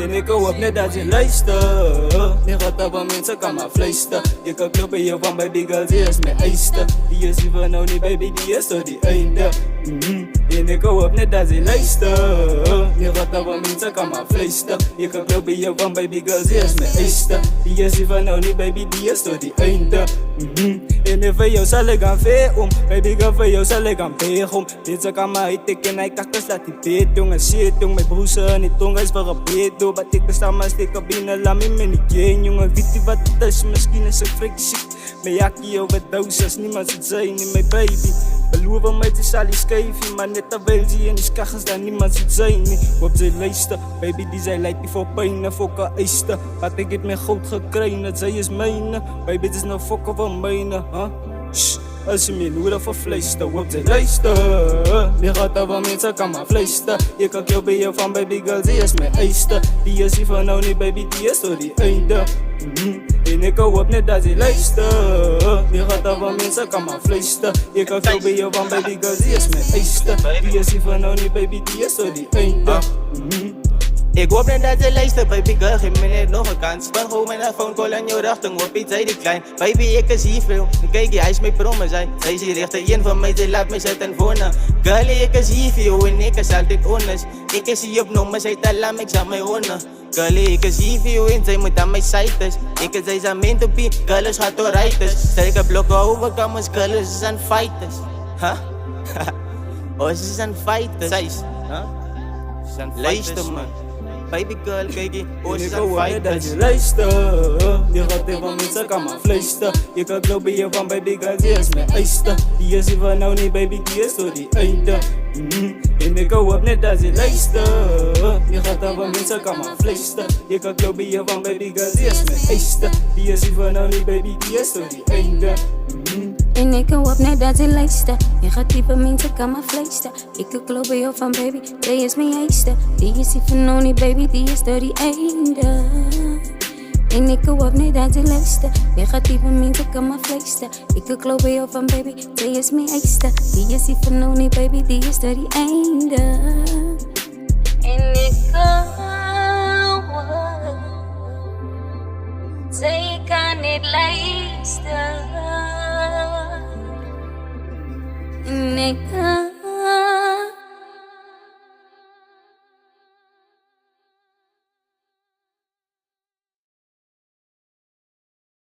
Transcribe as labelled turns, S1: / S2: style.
S1: En ik hoop net dat je luistert. Je gaat er van mensen kan maar fluisteren. Je kan kloppen je van baby girl, die is mijn eiste. Die is liever nou niet baby, die is tot die einde. En ik hoop net dat je luistert. Je gaat er van mensen kan maar fluisteren. Je kan kloppen je van baby girl, die is mijn eiste. Die is liever nou niet baby, die is tot die einde. En voor jou zal ik gaan ver om. Baby girl, voor jou zal ik gaan ver om. Dit kan maar hit ik en hij kakken slaat die beet, jongen. Shit, jongen, mijn broers en die tong is voor een beet. Wat ik sta maar steken binnen, laat me met die gang, jongen. Weet je wat het is? Misschien is het freak shit. Mijn jakkie over doos, niemand zit zijn in mijn baby. Beloven mij te zal die schijfie, maar net terwijl ze in die skaggers dan niemand zit zijn. Op zijn lijsten, baby die zij lijkt die voor pijn en fokken eisten. Wat ik het met goud gekregen, zij is mijne. Baby, het is nou fokken van mijne, huh? Shh. Als je me nodig voor fluisteren, op zijn lijsten. Je gaat er van mensen kan maar fluisteren. Je kan kill bij je van baby girl, die is mijn eiste. Die is hier van nou niet baby, die is tot die einde. En ik hoop net dat je luistert. Je gaat er van mensen kan maar fluisteren. Je kan kill bij je van baby girl, die is mijn eiste. Die is hier van nou niet baby, die is tot die einde.
S2: Ik hoop net dat je luistert, baby girl, geef me net nog een kans. Ben gewoon met een phone call aan jou richting op iets uit die klein. Baby, ik is hier veel, kijk je, hij is mijn promme zijn. Zij is hier richting een van mij, zij laat mij zitten wonen. Girl, ik is hier veel en ik is altijd honest. Ik is hier op nummer, zij te lam, ik zal mij honen. Girl, ik is hier veel en zij moet aan mijn site is. Ik is deze aan meant to be, girl is gaat door rijters. Sterke blokken overkamers, girl is aan fighters. Huh? Oh, ze is aan fighters. Zij is, huh? Luister man. Baby girl, kijk je,
S1: en ik hoop dat je luistert. Je gaat er van mensen kan maar fluisteren. Je kan kloppen je van baby girl, die is mijn eiste. Die is hier van nou niet baby, die is tot die einde. En ik hoop net dat je luistert. Je gaat er van mensen kan maar fluisteren. Je kan kloppen je van baby girl, die is mijn eiste. Die is hier van nou niet baby, die is tot die einde.
S3: En ik hoop net dat je luistert. Je gaat dieper mensen kan maar fluisteren. Ik kan kloppen jou van baby, die is mijn eiste. Die is hier van nou niet baby, die is tot die einde. En ik hoop net dat je luistert. Je gaat dieper mensen kan maar fluisteren. Ik kan kloppen jou van baby, die is mijn eiste. Die is hier van nou niet baby, die is tot die einde. En ik hoop, zij kan niet luisteren. Nigga.